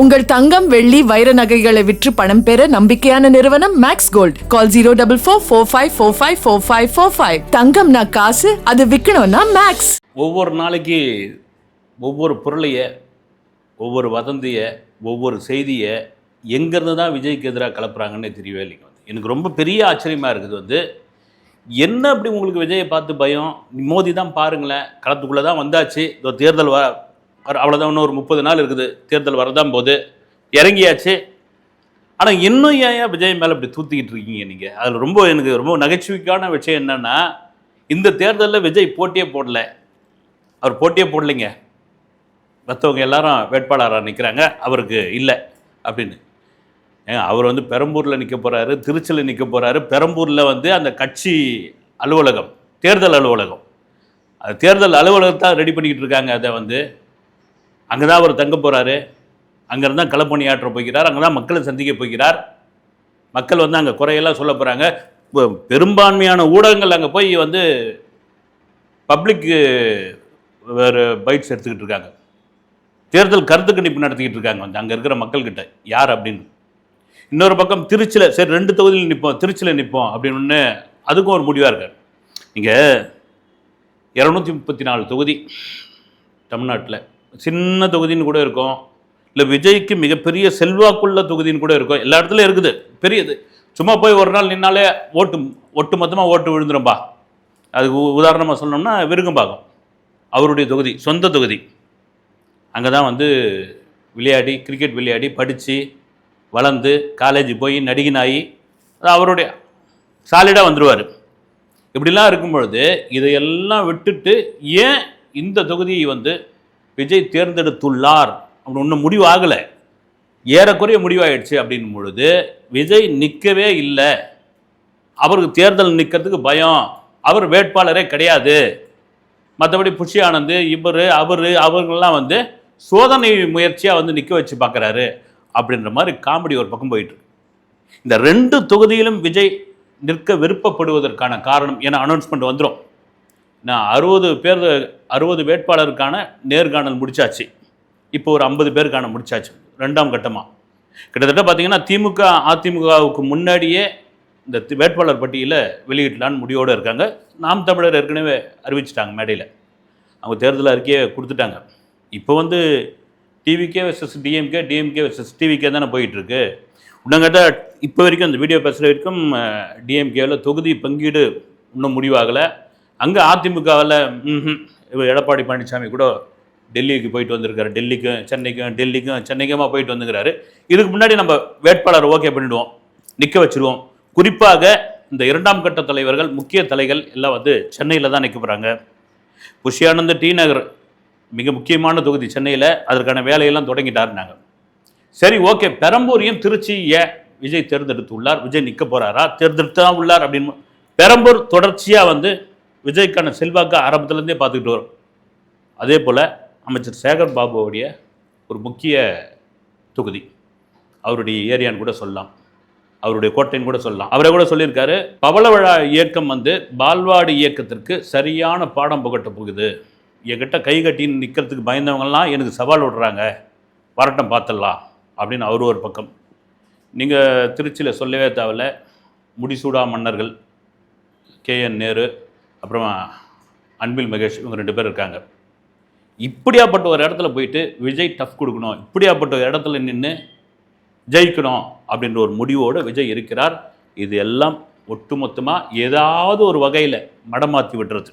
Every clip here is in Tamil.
உங்கள் தங்கம் வெள்ளி வைர நகைகளை விற்று பணம் பெற நம்பிக்கையான நிறுவனம் மேக்ஸ் கோல்ட். கால் 04454545545. தங்கம்னா காசு, அது விற்கணும்னா மேக்ஸ். ஒவ்வொரு நாளைக்கு ஒவ்வொரு பொருளைய, ஒவ்வொரு வதந்தியை, ஒவ்வொரு செய்தியை எங்கேருந்து தான் விஜய்க்கு எதிராக கலப்புறாங்கன்னு தெரியவே இல்லைங்க. எனக்கு ரொம்ப பெரிய ஆச்சரியமாக இருக்குது. என்ன அப்படி உங்களுக்கு விஜயை பார்த்து பயம்? மோதி தான் பாருங்களேன், களத்துக்குள்ளே தான் வந்தாச்சு. இதோ தேர்தல் அவ்வளோதான், இன்னும் ஒரு 30 நாள் இருக்குது, தேர்தல் வரதான் போது இறங்கியாச்சு. ஆனால் இன்னும் ஏன் விஜய் மேலே இப்படி தூத்திக்கிட்டு இருக்கீங்க நீங்கள்? அதில் எனக்கு ரொம்ப நகைச்சுவைக்கான விஷயம் என்னென்னா, இந்த தேர்தலில் விஜய் போட்டியே போடலை. அவர் போட்டியே போடலைங்க. மற்றவங்க எல்லாரும் வேட்பாளராக நிற்கிறாங்க, அவருக்கு இல்லை அப்படின்னு. அவர் பெரம்பூரில் நிற்க போகிறாரு, திருச்சியில் நிற்க போகிறாரு. பெரம்பூரில் அந்த கட்சி அலுவலகம், தேர்தல் அலுவலகம், அது தேர்தல் அலுவலகத்தை ரெடி பண்ணிக்கிட்டு இருக்காங்க. அதை அங்கே தான் அவர் தங்க போகிறாரு. அங்கேருந்து தான் களப்பணியாற்ற போகிறார். அங்கே தான் மக்களை சந்திக்க போகிறார். மக்கள் அங்கே குறையெல்லாம் சொல்ல போகிறாங்க. பெரும்பான்மையான ஊடகங்கள் அங்கே போய் பப்ளிக் வேறு பைட்ஸ் எடுத்துக்கிட்டு இருக்காங்க. தேர்தல் கருத்து கணிப்பு நடத்திக்கிட்டு இருக்காங்க அங்கே இருக்கிற மக்கள்கிட்ட யார் அப்படின்னு. இன்னொரு பக்கம் திருச்சியில், சரி 2 தொகுதியில் நிற்போம், திருச்சியில் நிற்போம் அப்படின்னு அதுக்கும் ஒரு முடிவாக இருக்கார். இங்கே 234 தொகுதி தமிழ்நாட்டில், சின்ன தொகுதின்னு கூட இருக்கும், இல்லை விஜய்க்கு மிகப்பெரிய செல்வாக்குள்ள தொகுதின்னு கூட இருக்கும். எல்லா இடத்துலையும் இருக்குது பெரியது. சும்மா போய் ஒரு நாள் நின்னாலே ஒட்டு மொத்தமாக ஓட்டு விழுந்துரும்பா. அதுக்கு உதாரணமாக சொன்னோம்னா விருகம்பாக்கம் அவருடைய தொகுதி, சொந்த தொகுதி. அங்கே தான் விளையாடி, கிரிக்கெட் விளையாடி, படித்து வளர்ந்து, காலேஜ் போய் நடிகனாகி அவருடைய சாலிடாக வந்துடுவார். இப்படிலாம் இருக்கும் பொழுது இதையெல்லாம் விட்டுட்டு ஏன் இந்த தொகுதியை விஜய் தேர்ந்தெடுத்துள்ளார் அப்படின்னு ஒன்றும் முடிவாகலை, ஏறக்குறைய முடிவாயிடுச்சு அப்படின்னும் பொழுது விஜய் நிற்கவே இல்லை. அவருக்கு தேர்தல் நிற்கிறதுக்கு பயம், அவர் வேட்பாளரே கிடையாது. மற்றபடி புஷி ஆனந்த், அவர்கள்லாம் சோதனை முயற்சியாக நிற்க வச்சு பார்க்குறாரு அப்படின்ற மாதிரி காமெடி ஒரு பக்கம் போயிட்டு. இந்த 2 தொகுதியிலும் விஜய் நிற்க விருப்பப்படுவதற்கான காரணம் ஏன்னா அனௌன்ஸ்மெண்ட் வந்துடும். நான் 60 வேட்பாளருக்கான நேர்காணல் முடிச்சாச்சு. இப்போ ஒரு 50 பேருக்கான முடிச்சாச்சு 2ஆம் கட்டமாக. கிட்டத்தட்ட பார்த்தீங்கன்னா திமுக அதிமுகவுக்கு முன்னாடியே இந்த வேட்பாளர் பட்டியலை வெளியிடலான்னு முடிவோடு இருக்காங்க. நாம் தமிழர் ஏற்கனவே அறிவிச்சிட்டாங்க மேடையில், அவங்க தேர்தல் அறிக்கையை கொடுத்துட்டாங்க. இப்போ TVK versus DMK, DMK versus TVK தானே போயிட்டுருக்கு. இன்னும் கேட்டால் இப்போ வரைக்கும் அந்த வீடியோ பேசுகிற வரைக்கும் டிஎம்கேவில் தொகுதி பங்கீடு இன்னும் முடிவாகலை. அங்கே அதிமுகவில் எடப்பாடி பழனிசாமி கூட டெல்லிக்கு போயிட்டு வந்திருக்காரு. டெல்லிக்கும் சென்னைக்குமா போயிட்டு வந்துக்கிறாரு. இதுக்கு முன்னாடி நம்ம வேட்பாளர் ஓகே பண்ணிவிடுவோம், நிற்க வச்சுருவோம். குறிப்பாக இந்த 2ஆம் கட்ட தலைவர்கள், முக்கிய தலைகள் எல்லாம் சென்னையில் தான் நிற்க போகிறாங்க. புஷி ஆனந்த் டி நகர் மிக முக்கியமான தொகுதி சென்னையில், அதற்கான வேலையெல்லாம் தொடங்கிட்டாருனாங்க. சரி ஓகே, பெரம்பூரையும் திருச்சி ஏன் விஜய் தேர்ந்தெடுத்துள்ளார்? விஜய் நிற்க போகிறாரா, தேர்ந்தெடுத்து உள்ளார் அப்படின்னு பெரம்பூர் தொடர்ச்சியாக விஜய்க்கான செல்வாக்கு ஆரம்பத்துலேருந்தே பார்த்துக்கிட்டு வரும். அதே போல் அமைச்சர் சேகர் பாபுவோடைய ஒரு முக்கிய தொகுதி, அவருடைய ஏரியான்னு கூட சொல்லலாம், அவருடைய கோட்டைன்னு கூட சொல்லலாம். அவரை கூட சொல்லியிருக்காரு, பவளவிழா இயக்கம் பால்வாடி இயக்கத்திற்கு சரியான பாடம் புகட்ட போகுது. என்கிட்ட கை கட்டின்னு நிற்கிறதுக்கு பயந்தவங்கலாம் எனக்கு சவால் விடுறாங்க, வரட்டம் பார்த்துடலாம் அப்படின்னு அவர் ஒரு பக்கம். நீங்கள் திருச்சியில் சொல்லவே தேவையில்ல, முடிசூடா மன்னர்கள் கேஎன் நேரு, அப்புறமா அன்பில் மகேஷ், இவங்க 2 பேர் இருக்காங்க. இப்படியாப்பட்ட ஒரு இடத்துல போயிட்டு விஜய் டஃப் கொடுக்கணும், இப்படியாப்பட்ட ஒரு இடத்துல நின்று ஜெயிக்கணும் அப்படின்ற ஒரு முடிவோடு விஜய் இருக்கிறார். இது எல்லாம் ஒட்டுமொத்தமாக ஏதாவது ஒரு வகையில் மடமாற்றி விடுறது.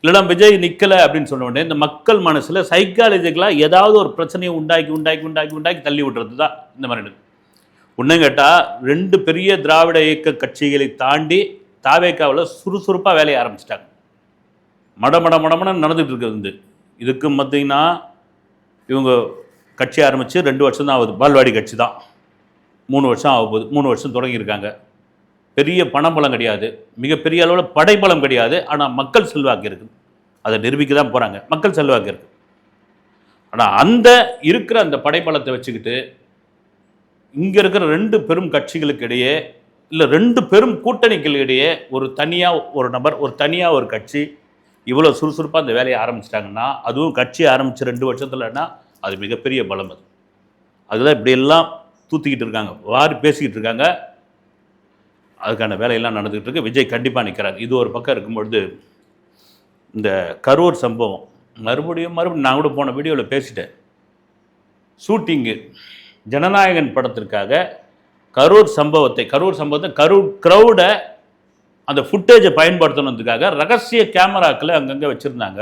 இல்லைனா விஜய் நிற்கலை அப்படின்னு சொன்ன உடனே இந்த மக்கள் மனசில் சைக்காலஜிக்கலாக ஏதாவது ஒரு பிரச்சனையை உண்டாக்கி தள்ளி விடுறது தான் இந்த மாதிரி. இன்னும் கேட்டால் 2 பெரிய திராவிட இயக்க கட்சிகளை தாண்டி தாவேக்காவில் சுறுசுறுப்பாக வேலையை ஆரம்பிச்சிட்டாங்க. மடமடன்னு நடந்துகிட்டு இருக்கிறது. இதுக்கு பார்த்தீங்கன்னா இவங்க கட்சி ஆரம்பித்து 2 வருஷம் தான் ஆகுது. பால்வாடி கட்சி தான் 3 வருஷம் ஆக போகுது. 3 வருஷம் தொடங்கியிருக்காங்க. பெரிய பணபலம் கிடையாது, மிகப்பெரிய அளவில் படைபலம் கிடையாது. ஆனால் மக்கள் செல்வாக்கு இருக்குது, அதை நிரூபிக்க தான் போகிறாங்க. மக்கள் செல்வாக்கு இருக்குது. ஆனால் அந்த படைபலத்தை வச்சுக்கிட்டு இங்கே இருக்கிற 2 பெரும் கட்சிகளுக்கு இடையே, இல்லை 2 பெரும் கூட்டணிகள் இடையே ஒரு தனியாக ஒரு நபர், ஒரு கட்சி இவ்வளோ சுறுசுறுப்பாக அந்த வேலையை ஆரம்பிச்சிட்டாங்கன்னா, அதுவும் கட்சி ஆரம்பித்து 2 வருஷத்துலன்னா அது மிகப்பெரிய பலம். அதுதான் இப்படியெல்லாம் தூத்திக்கிட்டு இருக்காங்க, வாரி பேசிக்கிட்டு இருக்காங்க. அதுக்கான வேலையெல்லாம் நடந்துகிட்டு இருக்கு. விஜய் கண்டிப்பாக நிற்கிறார். இது ஒரு பக்கம் இருக்கும்பொழுது, இந்த கரூர் சம்பவம் மறுபடியும் நான் கூட போன வீடியோவில் பேசிட்டேன். ஷூட்டிங்கு ஜனநாயகன் படத்திற்காக கரூர் சம்பவத்தை கரூர் க்ரௌடை அந்த ஃபுட்டேஜை பயன்படுத்தணுன்றதுக்காக ரகசிய கேமராக்களை அங்கங்கே வச்சுருந்தாங்க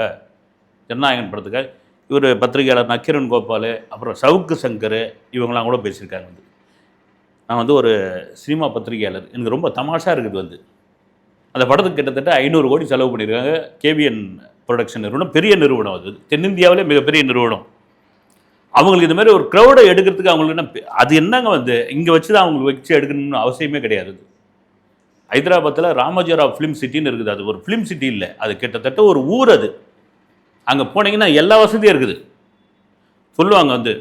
ஜனநாயகன் படத்துக்காக. இவர் பத்திரிகையாளர் நக்கீரன் கோபால், அப்புறம் சவுக்கு சங்கர், இவங்களாம் கூட பேசியிருக்காங்க. நான் ஒரு சினிமா பத்திரிகையாளர், எனக்கு ரொம்ப தமாஷாக இருக்குது. அந்த படத்துக்கு கிட்டத்தட்ட 500 கோடி செலவு பண்ணியிருக்காங்க. கேவிஎன் ப்ரொடக்ஷன் நிறுவனம், பெரிய நிறுவனம், அது தென்னிந்தியாவிலே மிகப்பெரிய நிறுவனம். அவங்களுக்கு இது மாதிரி ஒரு க்ரௌடை எடுக்கிறதுக்கு அவங்களுக்கு என்ன, அது என்னங்க இங்கே வச்சு தான் அவங்களுக்கு வச்சு எடுக்கணும்னு அவசியமே கிடையாது. ஹைதராபாத்தில் ராமோஜிராவ் ஃபிலிம் சிட்டின்னு இருக்குது. அது ஒரு ஃபிலிம் சிட்டி இல்லை, அது கிட்டத்தட்ட ஒரு ஊர். அது அங்கே போனீங்கன்னா எல்லா வசதியும் இருக்குது. சொல்லுவாங்க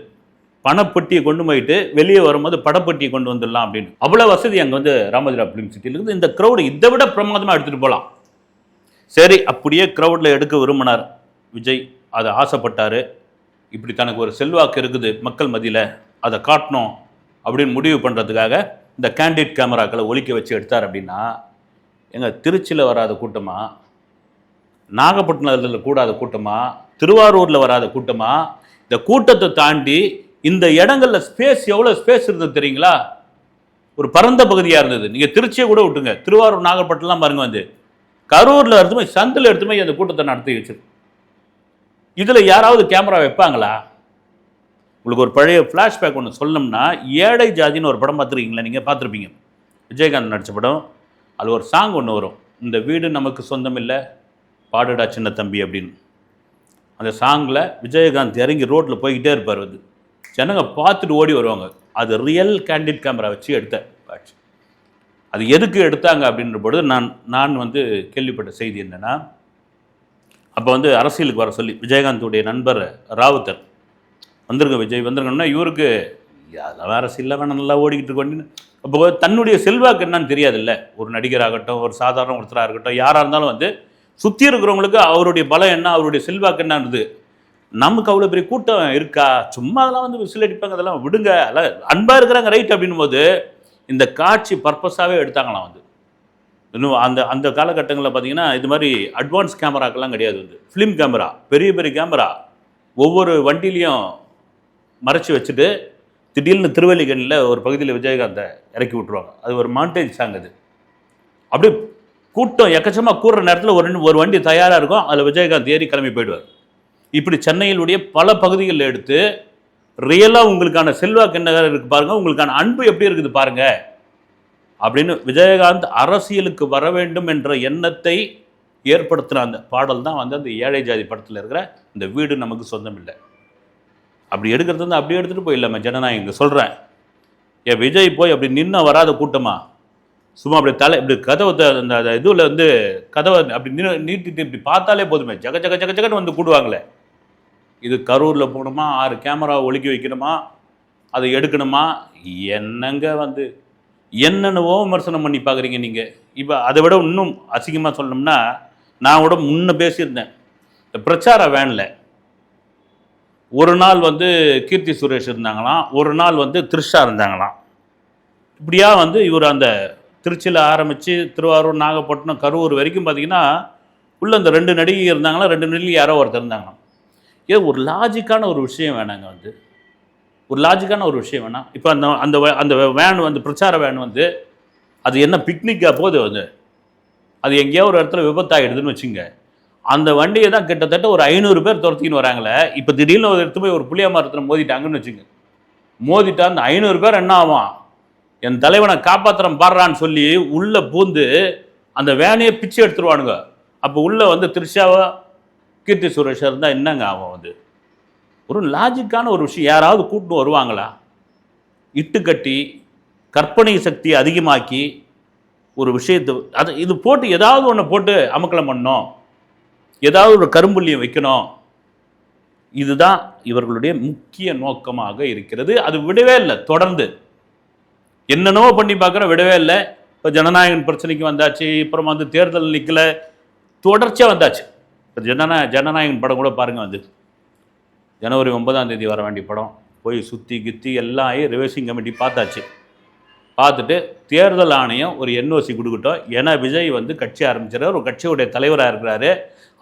பணப்பட்டியை கொண்டு போயிட்டு வெளியே வரும்போது படப்பட்டியை கொண்டு வந்துடலாம் அப்படின்னு. அவ்வளோ வசதி அங்கே ராமோஜிராவ் ஃபிலிம் சிட்டியில் இருக்குது. இந்த க்ரௌடு இதை விட பிரமாதமாக எடுத்துகிட்டு போகலாம். சரி, அப்படியே க்ரௌடில் எடுக்க விரும்பினார் விஜய், அதை ஆசைப்பட்டார். இப்படி தனக்கு ஒரு செல்வாக்கு இருக்குது மக்கள் மத்தியில், அதை காட்டணும் அப்படின்னு முடிவு பண்ணுறதுக்காக இந்த கேண்டிட் கேமராக்களை ஒலிக்க வச்சு எடுத்தார். அப்படின்னா எங்கள் திருச்சியில் வராத கூட்டமா, நாகப்பட்டினத்தில் கூடாத கூட்டமா, திருவாரூரில் வராத கூட்டமா, இந்த கூட்டத்தை தாண்டி இந்த இடங்களில் ஸ்பேஸ் எவ்வளோ ஸ்பேஸ் இருந்தது தெரியுங்களா? ஒரு பரந்த பகுதியாக இருந்தது. நீங்கள் திருச்சியை கூட விட்டுங்க, திருவாரூர் நாகப்பட்டினம்லாம் பாருங்க, கரூரில் எடுத்துமே சந்தில் எடுத்துமே அந்த கூட்டத்தை நடத்தி வச்சிருக்கு. இதில் யாராவது கேமரா வைப்பாங்களா? உங்களுக்கு ஒரு பழைய ஃப்ளாஷ்பேக் ஒன்று சொல்லணும்னா, ஏழை ஜாதின்னு ஒரு படம் பார்த்துருக்கீங்களா? நீங்கள் பார்த்துருப்பீங்க, விஜயகாந்த் நடித்த படம். அது ஒரு சாங் ஒன்று வரும், இந்த வீடு நமக்கு சொந்தம் இல்லை பாடுடா சின்ன தம்பி அப்படின்னு. அந்த சாங்கில் விஜயகாந்த் இறங்கி ரோட்டில் போய்கிட்டே இருப்பார். ஜனங்க பார்த்துட்டு ஓடி வருவாங்க. அது ரியல் கேண்டிட் கேமரா வச்சு எடுத்த காட்சி. அது எதுக்கு எடுத்தாங்க அப்படின்ற பொழுது நான் கேள்விப்பட்ட செய்தி என்னென்னா, அப்போ அரசியலுக்கு வர சொல்லி விஜயகாந்துடைய நண்பர் ராவுத்தர் வந்துருங்க, விஜய் வந்துருங்கன்னா, இவருக்கு அதெல்லாம் அரசியலில் வேணாம், நல்லா ஓடிக்கிட்டு இருக்கோன்னு. அப்போ தன்னுடைய செல்வாக்கு என்னன்னு தெரியாதுல்ல. ஒரு நடிகராகட்டும், ஒரு சாதாரண ஒருத்தராக இருக்கட்டும், யாராக இருந்தாலும் சுற்றி இருக்கிறவங்களுக்கு அவருடைய பலம் என்ன, அவருடைய செல்வாக்கு என்னன்றது. நமக்கு அவ்வளோ பெரிய கூட்டம் இருக்கா, சும்மா அதெல்லாம் விசில் அடிப்பாங்க, அதெல்லாம் விடுங்க, அதெல்லாம் அன்பாக இருக்கிறாங்க ரைட் அப்படின்னும் போது இந்த காட்சி பர்பஸாகவே எடுத்தாங்களாம். இன்னும் அந்த காலகட்டங்களில் பார்த்தீங்கன்னா இது மாதிரி அட்வான்ஸ் கேமராக்கெல்லாம் கிடையாது. ஃபிலிம் கேமரா, பெரிய பெரிய கேமரா ஒவ்வொரு வண்டிலையும் மறைச்சி வச்சுட்டு திடீர்னு திருவல்லிக்கண்ணில் ஒரு பகுதியில் விஜயகாந்தை இறக்கி விட்டுருவாங்க. அது ஒரு மாண்டேஜ் சாங். அது அப்படியே கூட்டம் எக்கச்சமாக கூடுற நேரத்தில் ஒரு வண்டி தயாராக இருக்கும், அதில் விஜயகாந்த் ஏறி கிளம்பி போயிடுவார். இப்படி சென்னையிலுடைய பல பகுதிகளில் எடுத்து ரியலாக உங்களுக்கான செல்வாக்கு என்ன இருக்குது பாருங்கள், உங்களுக்கான அன்பு எப்படி இருக்குது பாருங்கள் அப்படின்னு விஜயகாந்த் அரசியலுக்கு வர வேண்டும் என்ற எண்ணத்தை ஏற்படுத்தின அந்த பாடல் தான் அந்த ஏழை ஜாதி படத்தில் இருக்கிற இந்த வீடு நமக்கு சொந்தம் இல்லை. அப்படி எடுக்கிறது அப்படி எடுத்துகிட்டு போயிடலாமே ஜனநாயகம். சொல்கிறேன், ஏன் விஜய் போய் அப்படி நின்று வராத கூட்டமா, சும்மா அப்படி இப்படி கதவை அந்த இதில் கதவை அப்படி நீட்டிட்டு இப்படி பார்த்தாலே போதுமே, ஜக ஜக ஜக ஜகன்னு கூடுவாங்களே. இது கரூரில் போகணுமா, 6 கேமரா ஒலிக்க வைக்கணுமா, அதை எடுக்கணுமா, என்னங்க என்னென்னவோ விமர்சனம் பண்ணி பார்க்குறீங்க நீங்கள். இப்போ அதை விட இன்னும் அசிங்கமாக சொல்லணும்னா, நான் கூட முன்ன பேசியிருந்தேன், இந்த பிரச்சார வேனில் ஒரு நாள் கீர்த்தி சுரேஷ் இருந்தாங்களாம், ஒரு நாள் த்ரிஷா இருந்தாங்களாம். இப்படியா இவர் அந்த திருச்சியில் ஆரம்பித்து திருவாரூர், நாகப்பட்டினம், கரூர் வரைக்கும் பார்த்தீங்கன்னா உள்ள அந்த 2 நடிகை இருந்தாங்களா, 2 நடிகை யாரோ ஒருத்தர் இருந்தாங்களாம். ஒரு லாஜிக்கான ஒரு விஷயம் வேணாங்க, ஒரு லாஜிக்கான ஒரு விஷயம் வேணாம். இப்போ அந்த வேன் பிரச்சார வேன் அது என்ன பிக்னிக்காக போகுது, அது எங்கேயோ ஒரு இடத்துல விபத்தாகிடுதுன்னு வச்சுங்க, அந்த வண்டியை தான் கிட்டத்தட்ட ஒரு 500 பேர் துரத்தின்னு வராங்களே. இப்போ திடீர்னு ஒரு எடுத்து போய் ஒரு புளிய மரத்தில் மோதிட்டாங்கன்னு வச்சுங்க, மோதிட்டா அந்த 500 பேர் என்ன ஆகும், என் தலைவனை காப்பாற்றுறன் பாடுறான்னு சொல்லி உள்ளே பூந்து அந்த வேனையே பிச்சு எடுத்துருவானுங்க. அப்போ உள்ளே த்ரிஷாவோ கீர்த்தி சுரேஷ் இருந்தால் என்னங்க ஆகும்? ஒரு லாஜிக்கான ஒரு விஷயம். யாராவது கூப்பிட்டு வருவாங்களா? இட்டுக்கட்டி கற்பனை சக்தியை அதிகமாக்கி ஒரு விஷயத்தை இது போட்டு ஏதாவது ஒன்று போட்டு அமக்கலம் பண்ணணும், ஏதாவது ஒரு கரும்புள்ளியை வைக்கணும். இதுதான் இவர்களுடைய முக்கிய நோக்கமாக இருக்கிறது. அது விடவே இல்லை, தொடர்ந்து என்னென்னவோ பண்ணி பார்க்குற விடவே இல்லை. இப்போ ஜனநாயகன் பிரச்சனைக்கு வந்தாச்சு, அப்புறம் தேர்தல் நிற்கல, தொடர்ச்சியாக வந்தாச்சு. இப்போ ஜனநாயகன் படம் கூட பாருங்கள், ஜனவரி 9ஆம் தேதி வர வேண்டிய படம் போய் சுற்றி கித்தி எல்லாம் ஆகி ரிவர்சிங் கமிட்டி பார்த்தாச்சு. பார்த்துட்டு தேர்தல் ஆணையம் ஒரு என்ஓசி கொடுக்கட்டும். ஏன்னா விஜய் வந்து கட்சி ஆரம்பிச்சிடறார், ஒரு கட்சியுடைய தலைவராக இருக்கிறாரு.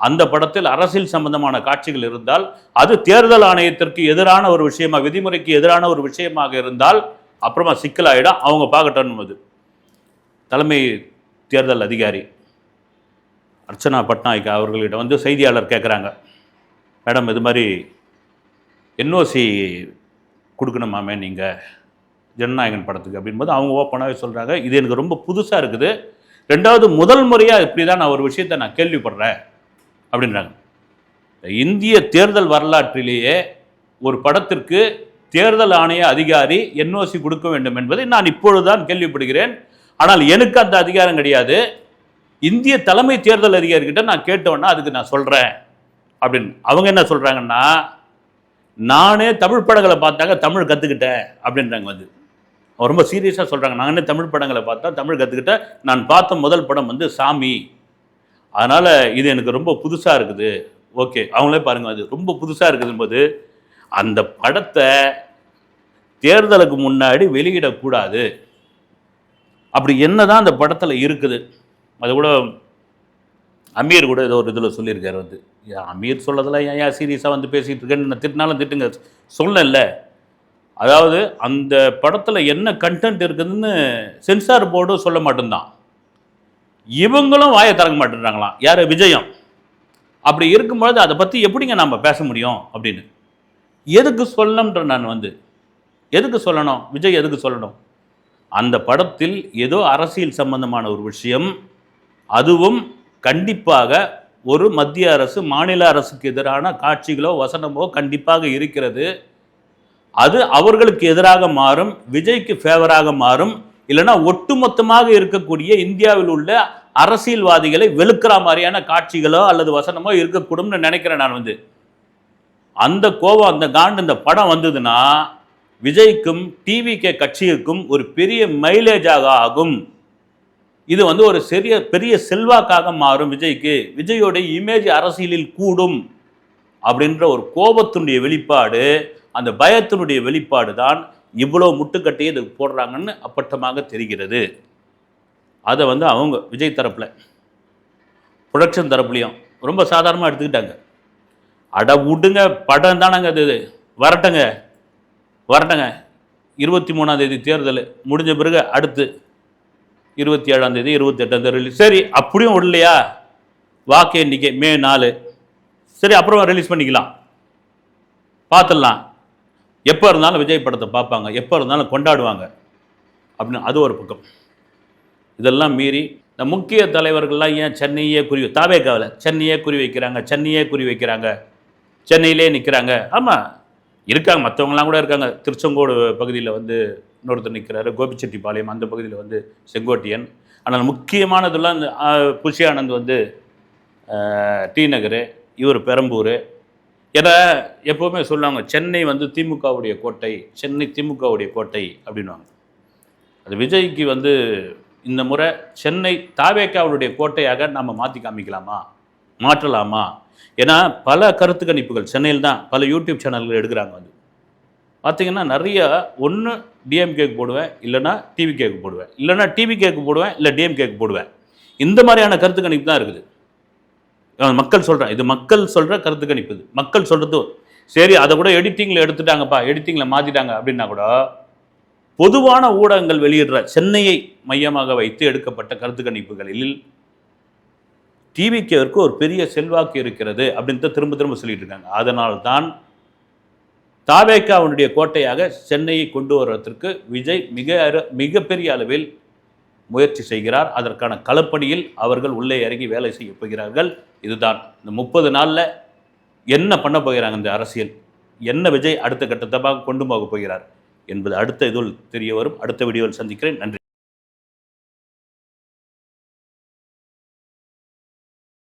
அந்த படத்தில் அரசியல் சம்பந்தமான காட்சிகள் இருந்தால் அது தேர்தல் ஆணையத்திற்கு எதிரான ஒரு விஷயமா, விதிமுறைக்கு எதிரான ஒரு விஷயமாக இருந்தால் அப்புறமா சிக்கலாயிடும். அவங்க பார்க்கட்டும். தலைமை தேர்தல் அதிகாரி அர்ச்சனா பட்நாயக் அவர்களிடம் வந்து செய்தியாளர் கேட்குறாங்க, மேடம் இது மாதிரி என்ஓசி கொடுக்கணுமாமே நீங்கள் ஜனநாயகன் படத்துக்கு அப்படின்போது அவங்க ஓப்பனாகவே சொல்கிறாங்க, இது எனக்கு ரொம்ப புதுசாக இருக்குது. ரெண்டாவது முதல் முறையாக இப்படி தான் நான் ஒரு விஷயத்தை நான் கேள்விப்படுறேன் அப்படின்றாங்க. இந்திய தேர்தல் வரலாற்றிலேயே ஒரு படத்திற்கு தேர்தல் ஆணைய அதிகாரி என்ஓசி கொடுக்க வேண்டும் என்பதை நான் இப்பொழுதுதான் கேள்விப்படுகிறேன். ஆனால் எனக்கு அந்த அதிகாரம் கிடையாது. இந்திய தலைமை தேர்தல் அதிகாரிகிட்ட நான் கேட்டோன்னா அதுக்கு நான் சொல்கிறேன் அப்படின்னு. அவங்க என்ன சொல்கிறாங்கன்னா, நானே தமிழ் படங்களை பார்த்தாங்க தமிழ் கற்றுக்கிட்டேன் அப்படின்றாங்க. வந்து ரொம்ப சீரியஸாக சொல்கிறாங்க, நானே தமிழ் படங்களை பார்த்தா தமிழ் கற்றுக்கிட்டேன். நான் பார்த்த முதல் படம் வந்து சாமி. அதனால் இது எனக்கு ரொம்ப புதுசாக இருக்குது. ஓகே, அவங்களே பாருங்கள், அது ரொம்ப புதுசாக இருக்குதும்போது அந்த படத்தை தேர்தலுக்கு முன்னாடி வெளியிடக்கூடாது. அப்படி என்ன தான் அந்த படத்தில் இருக்குது, அது கூட அமீர் கூட ஏதோ ஒரு இதில் சொல்லியிருக்காரு. வந்து அமீர் சொல்லதெல்லாம் ஏன் சீரியஸாக வந்து பேசிகிட்டு இருக்கேன்னு திட்டினாலும் திட்டுங்க, சொல்லல. அதாவது அந்த படத்தில் என்ன கண்டென்ட் இருக்குதுன்னு சென்சார் போர்டும் சொல்ல மாட்டேன்தான், இவங்களும் வாயை திறக்க மாட்டேன்றாங்களாம். யார்? விஜயம். அப்படி இருக்கும்பொழுது அதை பற்றி எப்படிங்க நம்ம பேச முடியும் அப்படின்னு. எதுக்கு சொல்லணுன்ற நான் வந்து எதுக்கு சொல்லணும், விஜய் எதுக்கு சொல்லணும்? அந்த படத்தில் ஏதோ அரசியல் சம்பந்தமான ஒரு விஷயம், அதுவும் கண்டிப்பாக ஒரு மத்திய அரசு மாநில அரசுக்கு எதிரான காட்சிகளோ வசனமோ கண்டிப்பாக இருக்கிறது. அது அவர்களுக்கு எதிராக மாறும், விஜய்க்கு ஃபேவராக மாறும், இல்லைன்னா ஒட்டுமொத்தமாக இருக்கக்கூடிய இந்தியாவில் உள்ள அரசியல்வாதிகளை வெளுக்கிற மாதிரியான காட்சிகளோ அல்லது வசனமோ இருக்கக்கூடும்னு நினைக்கிறேன் நான். வந்து அந்த கோபம், அந்த காண்டு இந்த படம் வந்ததுன்னா விஜய்க்கும் டிவிகே கட்சிக்கும் ஒரு பெரிய மைலேஜாக ஆகும். இது வந்து ஒரு பெரிய செல்வாக்காக மாறும் விஜய்க்கு. விஜயோடைய இமேஜ் அரசியலில் கூடும் அப்படின்ற ஒரு கோபத்தினுடைய வெளிப்பாடு, அந்த பயத்தினுடைய வெளிப்பாடு தான் இவ்வளோ முட்டுக்கட்டையை இதுக்கு போடுறாங்கன்னு அப்பட்டமாக தெரிகிறது. அதை வந்து அவங்க விஜய் தரப்பில் ப்ரொடக்ஷன் தரப்புலையும் ரொம்ப சாதாரணமாக எடுத்துக்கிட்டாங்க. அட விடுங்க, படம் தானங்க அது, வரட்டங்க 23ஆம் தேதி தேர்தல் முடிஞ்ச பிறகு அடுத்து 27ஆம் தேதி 28ஆம் தேதி ரிலீஸ். சரி, அப்படியும் விடலையா, வாக்கு எண்ணிக்கை மே 4, சரி அப்புறம் ரிலீஸ் பண்ணிக்கலாம், பார்த்துடலாம். எப்போ இருந்தாலும் விஜய் படத்தை பார்ப்பாங்க, எப்போ இருந்தாலும் கொண்டாடுவாங்க அப்படின்னு அது ஒரு பக்கம். இதெல்லாம் மீறி இந்த முக்கிய தலைவர்கள்லாம் ஏன் சென்னையே தாவேக்காவில் சென்னையே குறி வைக்கிறாங்க, சென்னையிலே நிற்கிறாங்க. ஆமாம் இருக்காங்க, மற்றவங்களாம் கூட இருக்காங்க. திருச்செங்கோடு பகுதியில் வந்து இன்னொருத்தர் நிற்கிறாரு, கோபிச்செட்டிப்பாளையம் அந்த பகுதியில் வந்து செங்கோட்டியன். ஆனால் முக்கியமானதெல்லாம் இந்த புஷி ஆனந்த் வந்து டி நகர், இவர் பெரம்பூர். ஏன்னா எப்போவுமே சொல்லுவாங்க சென்னை வந்து திமுகவுடைய கோட்டை, சென்னை திமுகவுடைய கோட்டை அப்படின்வாங்க. அது விஜய்க்கு வந்து இந்த முறை சென்னை தாவேக்காவுடைய கோட்டையாக நம்ம மாற்றலாமா? ஏன்னா பல கருத்து கணிப்புகள் சென்னையில் தான் பல யூடியூப் சேனல்கள் எடுக்கிறாங்க. வந்து பார்த்திங்கன்னா நிறைய ஒன்று டிஎம்கேக்கு போடுவேன், இல்லைனா டிவிகேக்கு போடுவேன், இல்லைனா டிவிகேக்கு போடுவேன், இல்லை டிஎம்கேக்கு போடுவேன். இந்த மாதிரியான கருத்து கணிப்பு தான் இருக்குது. மக்கள் சொல்கிறேன், இது மக்கள் சொல்கிற கருத்து கணிப்பு. இது மக்கள் சொல்கிறது சரி, அதை கூட எடிட்டிங்கில் எடுத்துட்டாங்கப்பா, எடிட்டிங்கில் மாற்றிட்டாங்க அப்படின்னா கூட பொதுவான ஊடகங்கள் வெளியிடுற சென்னையை மையமாக வைத்து எடுக்கப்பட்ட கருத்து கணிப்புகளில் டிவிகேவிற்கு ஒரு பெரிய செல்வாக்கு இருக்கிறது அப்படின்ட்டு திரும்ப சொல்லிட்டு இருக்காங்க. அதனால்தான் தாவேக்காவுடைய கோட்டையாக சென்னையை கொண்டு வருவதற்கு விஜய் மிகப்பெரிய அளவில் முயற்சி செய்கிறார். அதற்கான களப்பணியில் அவர்கள் உள்ளே இறங்கி வேலை செய்ய போகிறார்கள். இதுதான் இந்த 30 நாளில் என்ன பண்ண போகிறாங்க, இந்த அரசியல் என்ன விஜய் அடுத்த கட்டத்தமாக கொண்டு போக போகிறார் என்பது அடுத்த இதில் தெரிய வரும். அடுத்த வீடியோவில் சந்திக்கிறேன். நன்றி.